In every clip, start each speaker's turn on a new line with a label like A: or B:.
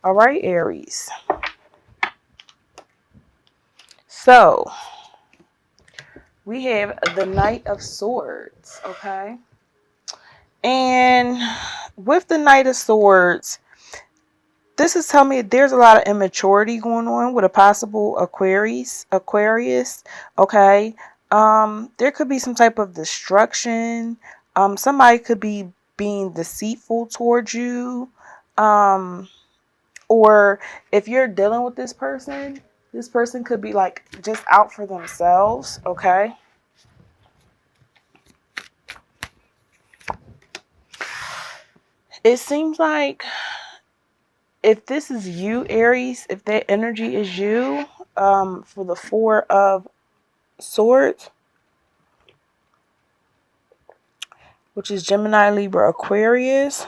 A: All right, Aries. So we have the Knight of Swords, okay? And with the Knight of Swords, this is telling me there's a lot of immaturity going on with a possible Aquarius, okay? There could be some type of destruction. Somebody could be being deceitful towards you. Um, or if you're dealing with this person could be like just out for themselves, okay? It seems like if this is you, Aries, if that energy is you, for the Four of Swords, which is Gemini, Libra, Aquarius.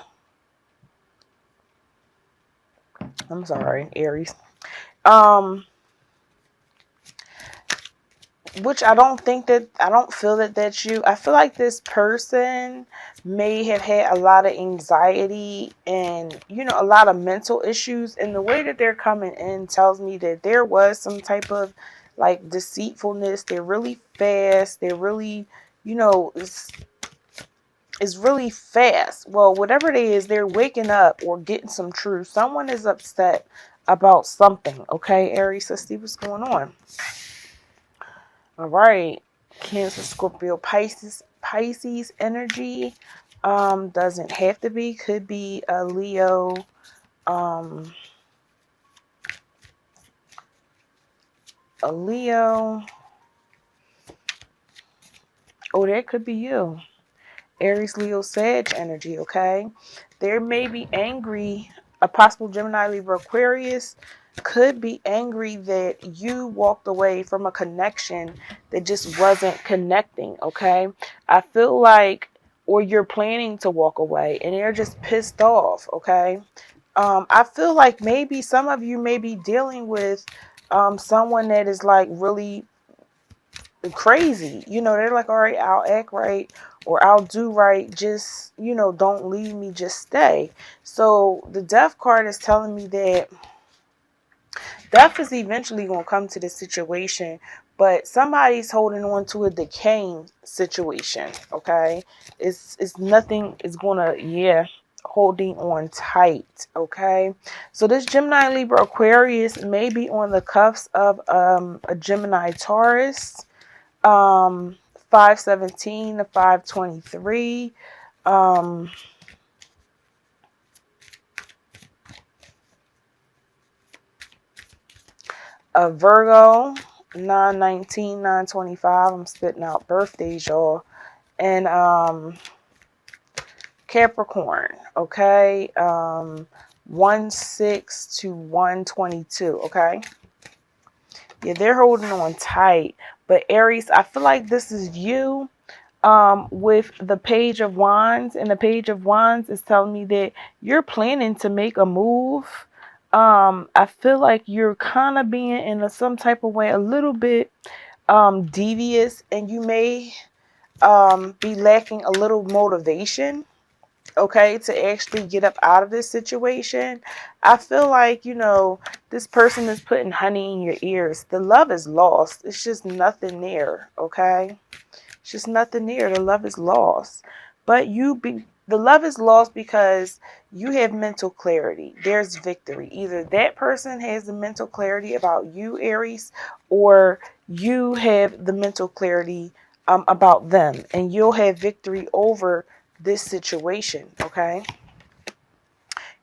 A: I'm sorry, Aries. Um, which I don't feel that that's you. I feel like this person may have had a lot of anxiety and, a lot of mental issues. And the way that they're coming in tells me that there was some type of like deceitfulness. They're really fast. They're really, it's really fast. Well, whatever it is, they're waking up or getting some truth. Someone is upset about something. Okay, Aries, let's see what's going on. All right, Cancer, Scorpio, Pisces energy. Doesn't have to be. Could be a Leo. A Leo. Oh, that could be you. Aries, Leo, Sag energy, okay? There may be angry, a possible Gemini, Libra, Aquarius could be angry that you walked away from a connection that just wasn't connecting, okay? I feel like, or you're planning to walk away and they're just pissed off, okay? I feel like maybe some of you may be dealing with someone that is like really crazy. They're like, all right, I'll act right or I'll do right. Just, don't leave me, just stay. So the death card is telling me that death is eventually going to come to this situation, but somebody's holding on to a decaying situation, okay? It's nothing is going to, holding on tight, okay? So this Gemini, Libra, Aquarius may be on the cuffs of a Gemini, Taurus. 517 to 523. A Virgo, 919, 925. I'm spitting out birthdays, y'all. And Capricorn, okay? 1/6 to 122, okay? Yeah, they're holding on tight. But Aries, I feel like this is you. With the Page of Wands, and the Page of Wands is telling me that you're planning to make a move. I feel like you're kind of being in some type of way a little bit devious, and you may be lacking a little motivation, okay, to actually get up out of this situation. I feel like, this person is putting honey in your ears. The love is lost. It's just nothing there, okay? It's just nothing there. The love is lost. But the love is lost because you have mental clarity. There's victory. Either that person has the mental clarity about you, Aries, or you have the mental clarity about them, and you'll have victory over this situation, okay?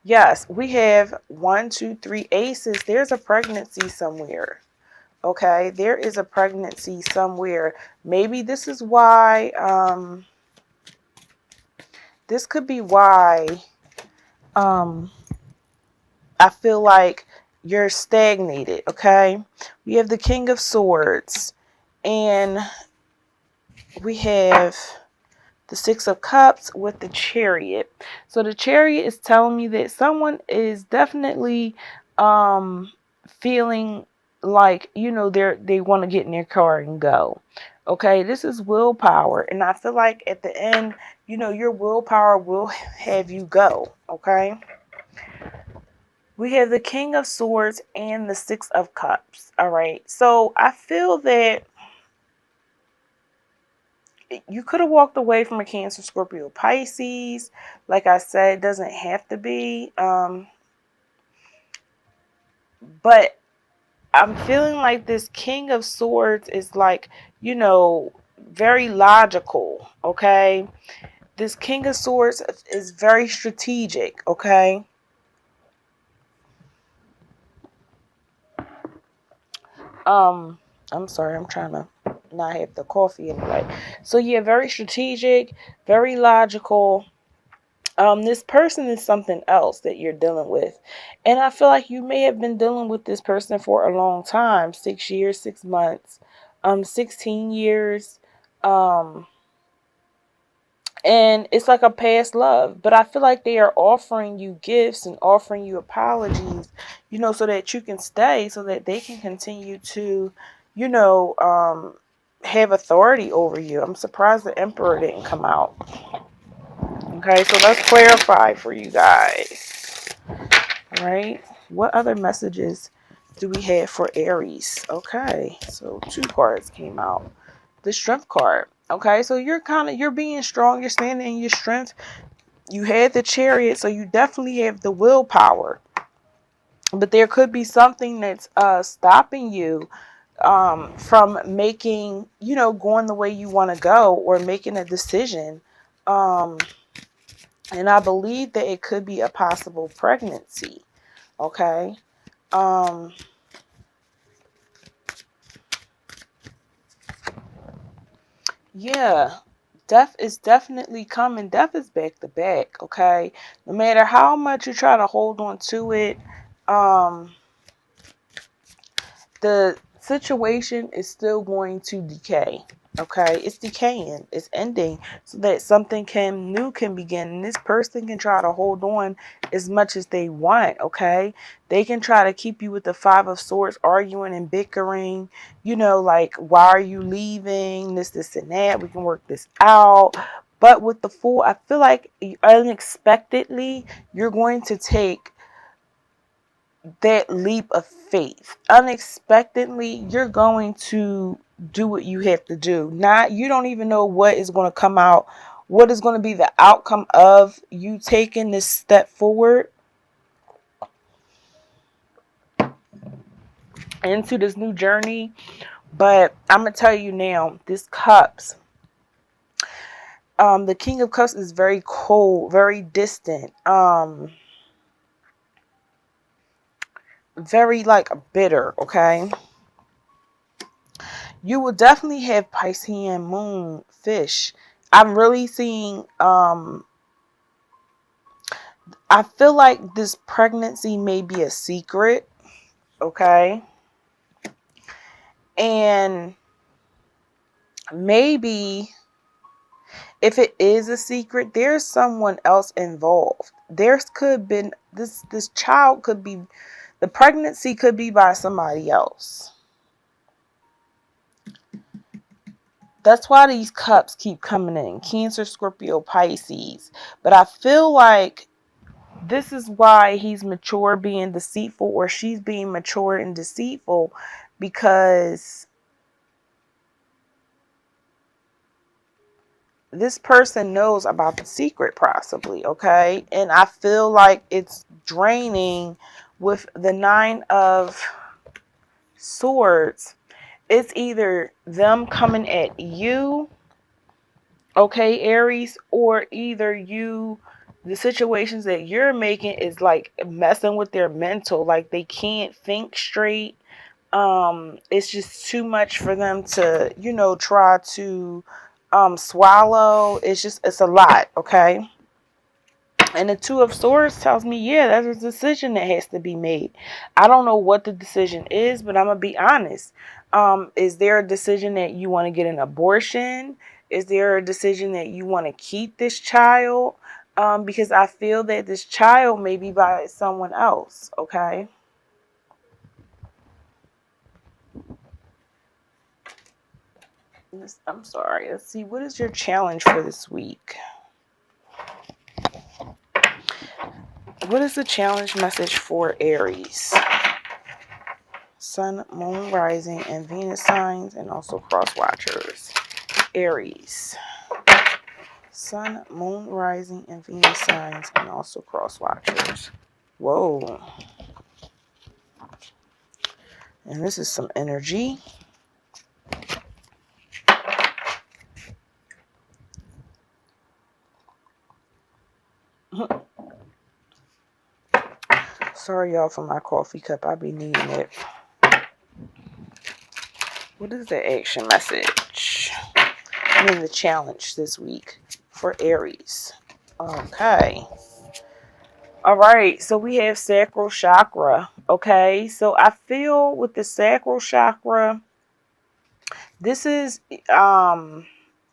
A: Yes, we have 1, 2, 3 aces. There's a pregnancy somewhere. Okay, there is a pregnancy somewhere. Maybe this is why, this could be why I feel like you're stagnated, okay? We have the King of Swords, and we have the Six of Cups with the Chariot. So the Chariot is telling me that someone is definitely feeling like, they want to get in their car and go. Okay, this is willpower, and I feel like at the end, your willpower will have you go, okay? We have the King of Swords and the Six of Cups. All right. So I feel that you could have walked away from a Cancer, Scorpio, Pisces. Like I said, it doesn't have to be. But I'm feeling like this King of Swords is like, very logical. Okay. This King of Swords is very strategic. Okay. Um, I'm sorry, I'm trying to not have the coffee in the way. So yeah, very strategic, very logical. This person is something else that you're dealing with. And I feel like you may have been dealing with this person for a long time, 6 years, 6 months, 16 years. Um, and it's like a past love, but I feel like they are offering you gifts and offering you apologies, so that you can stay, so that they can continue to, you know um have authority over you. I'm surprised the Emperor didn't come out. Okay, so let's clarify for you guys. All right, what other messages do we have for Aries? Okay, so two cards came out. The Strength card. Okay, so you're being strong, you're standing in your strength. You had the Chariot, so you definitely have the willpower. But there could be something that's stopping you from making, going the way you want to go, or making a decision. Um, and I believe that it could be a possible pregnancy. Okay. Um, yeah. Death is definitely coming. Death is back to back. Okay. No matter how much you try to hold on to it, um, the situation is still going to decay. Okay, it's decaying, it's ending, so that something new can begin. And this person can try to hold on as much as they want. Okay, they can try to keep you with the Five of Swords, arguing and bickering. Like, why are you leaving? This, and that. We can work this out. But with the Fool, I feel like unexpectedly you're going to take that leap of faith. Unexpectedly, you're going to do what you have to do. You don't even know what is going to come out, what is going to be the outcome of you taking this step forward into this new journey. But I'm going to tell you now, this Cups, the King of Cups is very cold, very distant, very like bitter. Okay, you will definitely have Piscean moon, fish. I'm really seeing, I feel like this pregnancy may be a secret. Okay. And maybe if it is a secret, there's someone else involved. There's could been this child could be, the pregnancy could be by somebody else. That's why these cups keep coming in. Cancer, Scorpio, Pisces. But I feel like this is why he's mature being deceitful, or she's being mature and deceitful, because this person knows about the secret, possibly. Okay, and I feel like it's draining with the Nine of Swords. It's either them coming at you, okay, Aries, or either the situations that you're making is like messing with their mental, like they can't think straight. It's just too much for them to, try to swallow. It's a lot. Okay. And the Two of Swords tells me, yeah, there's a decision that has to be made. I don't know what the decision is, but I'm going to be honest. Is there a decision that you want to get an abortion? Is there a decision that you want to keep this child? Because I feel that this child may be by someone else. Okay. I'm sorry. Let's see. What is your challenge for this week? What is the challenge message for Aries? Sun, Moon, Rising, and Venus signs, and also cross watchers. Aries. Sun, Moon, Rising, and Venus signs, and also cross watchers. Whoa. And this is some energy. Sorry, y'all, for my coffee cup. I be needing it. What is the action message? I mean, the challenge this week for Aries. Okay. All right. So we have sacral chakra. Okay. So I feel with the sacral chakra, this is and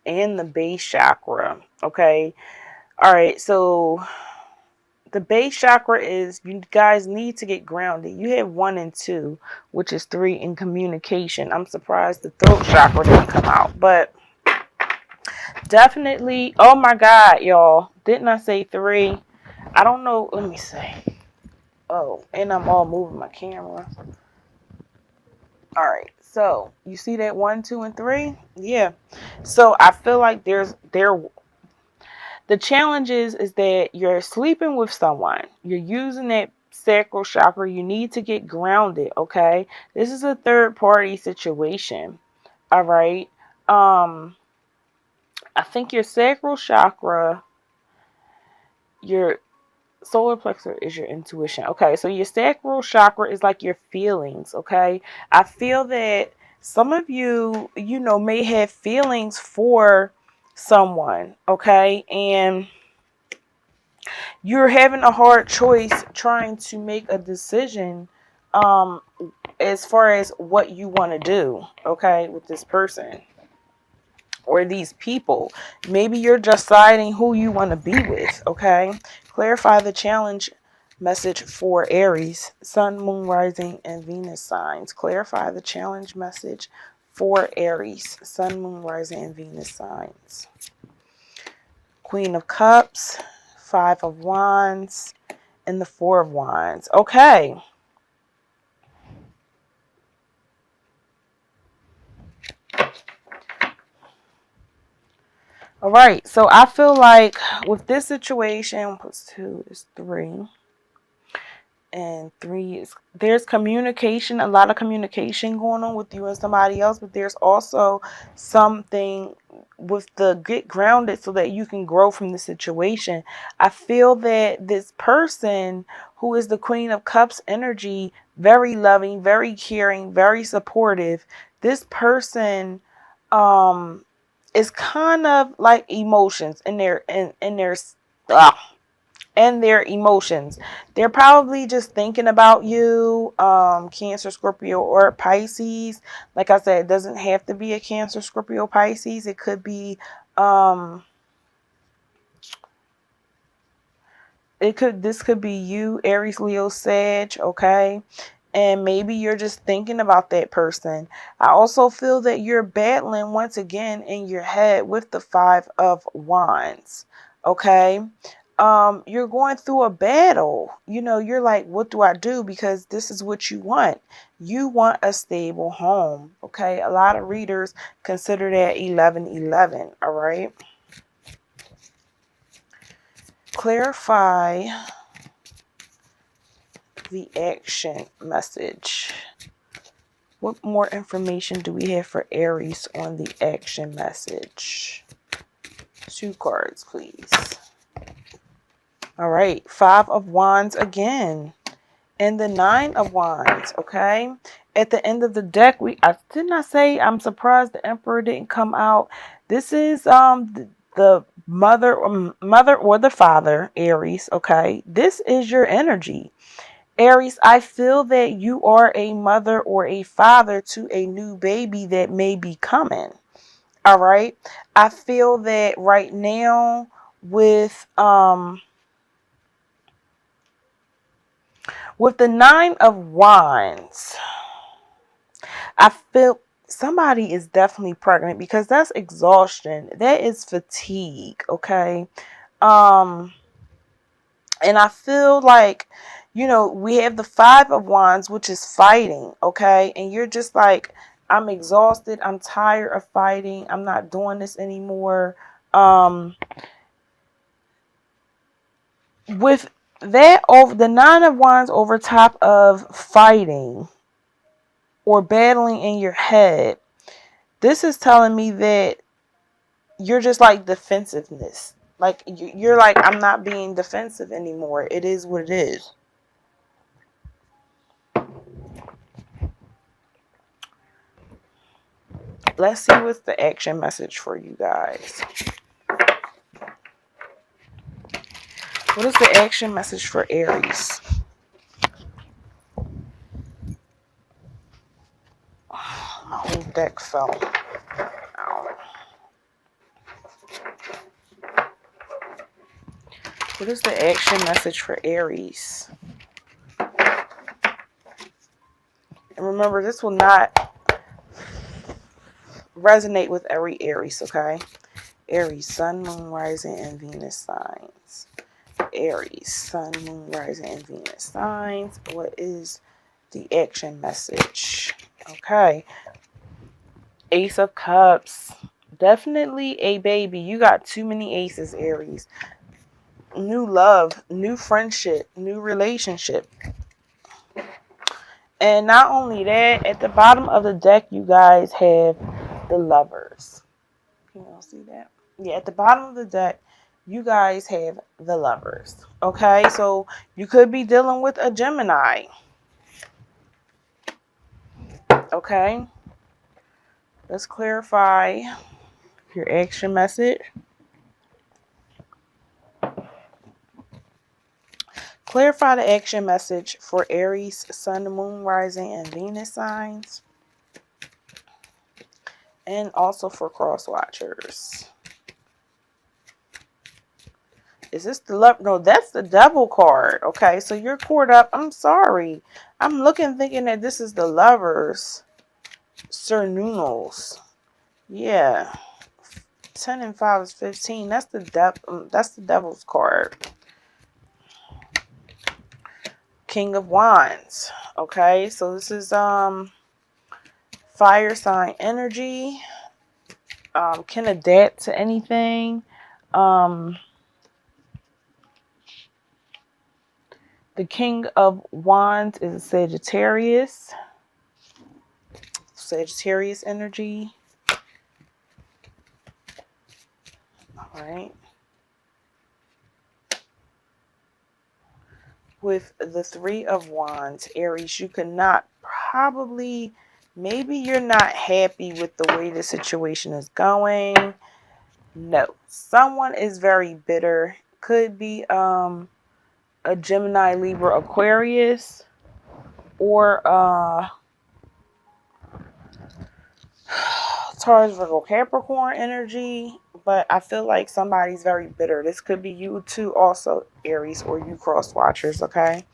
A: the base chakra. Okay. All right. So the base chakra is, you guys need to get grounded. You have 1 and 2, which is 3 in communication. I'm surprised the throat chakra didn't come out, but definitely. Oh my God, y'all. Didn't I say 3? I don't know. Let me see. Oh, and I'm all moving my camera. All right. So you see that 1, 2, and 3? Yeah. So I feel like the challenge is that you're sleeping with someone. You're using that sacral chakra. You need to get grounded, okay? This is a third party situation. All right. I think your sacral chakra, your solar plexus is your intuition. Okay, so your sacral chakra is like your feelings, okay? I feel that some of you, may have feelings for someone, okay? And you're having a hard choice trying to make a decision as far as what you want to do, okay, with this person or these people. Maybe you're deciding who you want to be with, okay? Clarify the challenge message for Aries, Sun, Moon, Rising, and Venus signs. Clarify the challenge message for Aries, Sun, Moon, Rising, and Venus signs. Queen of Cups, 5 of Wands, and the 4 of Wands. Okay. All right. So I feel like with this situation, +2 is 3. And 3 is, there's communication, a lot of communication going on with you and somebody else, but there's also something with the get grounded so that you can grow from the situation. I feel that this person who is the Queen of Cups energy, very loving, very caring, very supportive. This person is kind of like emotions in their and their emotions. They're probably just thinking about you, Cancer, Scorpio, or Pisces. Like I said, it doesn't have to be a Cancer, Scorpio, Pisces. It could be, this could be you, Aries, Leo, Sag, okay? And maybe you're just thinking about that person. I also feel that you're battling once again in your head with the 5 of Wands, okay? You're going through a battle. You're like, what do I do? Because this is what you want. You want a stable home, okay? A lot of readers consider that 1111, all right? Clarify the action message. What more information do we have for Aries on the action message? 2 cards, please. All right, 5 of Wands again. And the 9 of Wands, okay? At the end of the deck, I did not say I'm surprised the Emperor didn't come out. This is the mother or the father, Aries, okay? This is your energy. Aries, I feel that you are a mother or a father to a new baby that may be coming. All right. I feel that right now with the 9 of Wands, I feel somebody is definitely pregnant because that's exhaustion. That is fatigue, okay? And I feel like, you know, we have the Five of Wands, which is fighting, okay? And you're just like, I'm exhausted. I'm tired of fighting. I'm not doing this anymore. With that, over the Nine of Wands over top of fighting or battling in your head, this is telling me that you're just like defensiveness. Like you're like, I'm not being defensive anymore. It is what it is. Let's see what's the action message for you guys. What is the action message for Aries? My whole deck fell out. What is the action message for Aries? And remember, this will not resonate with every Aries, okay? Aries, Sun, Moon, Rising, and Venus signs. Aries, Sun, Moon, Rising, and Venus signs. What is the action message? Okay. Ace of Cups. Definitely a baby. You got too many aces, Aries. New love, new friendship, new relationship. And not only that, at the bottom of the deck, you guys have the Lovers. Can y'all see that? Yeah, at the bottom of the deck, you guys have the Lovers. Okay, so you could be dealing with a Gemini. Okay, let's clarify your action message. Clarify the action message for Aries, Sun, Moon, Rising, and Venus signs. And also for cross watchers. Is this the love? No, that's the Devil card. Okay, so you're caught up. I'm sorry. I'm looking thinking that this is the Lovers. Cernunnos. Yeah. 10 and 5 is 15. That's the Devil's card. King of Wands. Okay, so this is fire sign energy. Can adapt to anything. The King of Wands is a Sagittarius. Sagittarius energy. All right. With the Three of Wands, Aries, you cannot probably, maybe you're not happy with the way the situation is going. No, someone is very bitter. Could be a Gemini, Libra, Aquarius, or Taurus, Virgo, Capricorn energy. But I feel like somebody's very bitter. This could be you too, also Aries, or you cross watchers. Okay.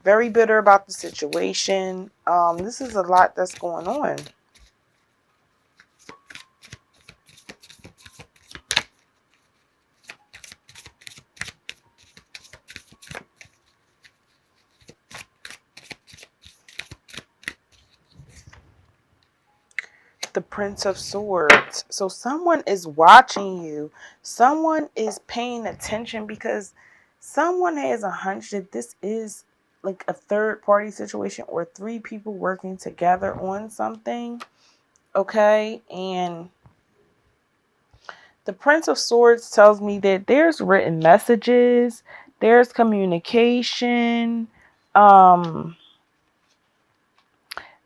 A: Very bitter about the situation. This is a lot that's going on. The Prince of Swords. So someone is watching you. Someone is paying attention because someone has a hunch that this is like a third party situation or three people working together on something. Okay. And the Prince of Swords tells me that there's written messages, there's communication,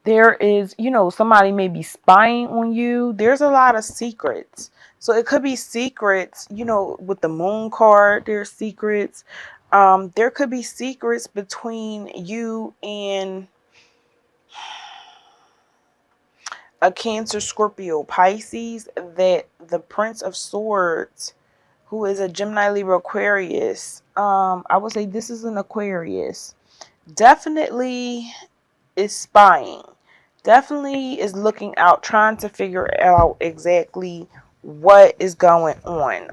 A: there is, you know, somebody may be spying on you. There's a lot of secrets. So it could be secrets, you know, with the Moon card, there's secrets. There could be secrets between you and a Cancer, Scorpio, Pisces that the Prince of Swords, who is a Gemini, Libra, Aquarius, I would say this is an Aquarius, definitely is spying. Definitely is looking out, trying to figure out exactly what is going on.